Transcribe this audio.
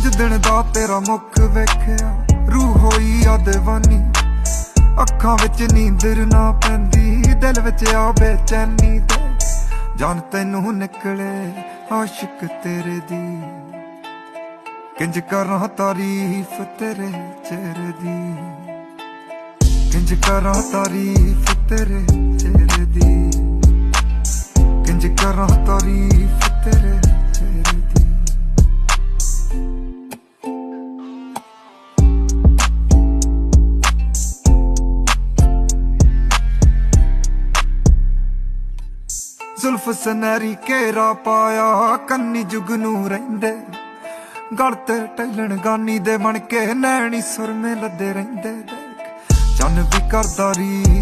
ਜਿੱਦਣ ਦਾ ਤੇਰਾ ਮੁੱਖ ਵੇਖਿਆ रूह होई आ दीवानी अखां विच नींदर ना पैंदी दिल विच आ बेचैनी ते जान तैनू निकले आशिक तेरे दी किंज करां तारीफ तेरे चेहरे दी किंज करां तारीफ तेरे चेहरे दी किंज करां तारीफ तेरे चेहरे दी। जुल्फ सनैरी घेरा पाया कन्नी जुगनू रहिंदे गल ते टैलन गानी दे बन के नैनी सुरमे लदे रहिंदे चन्न भी करदा रीस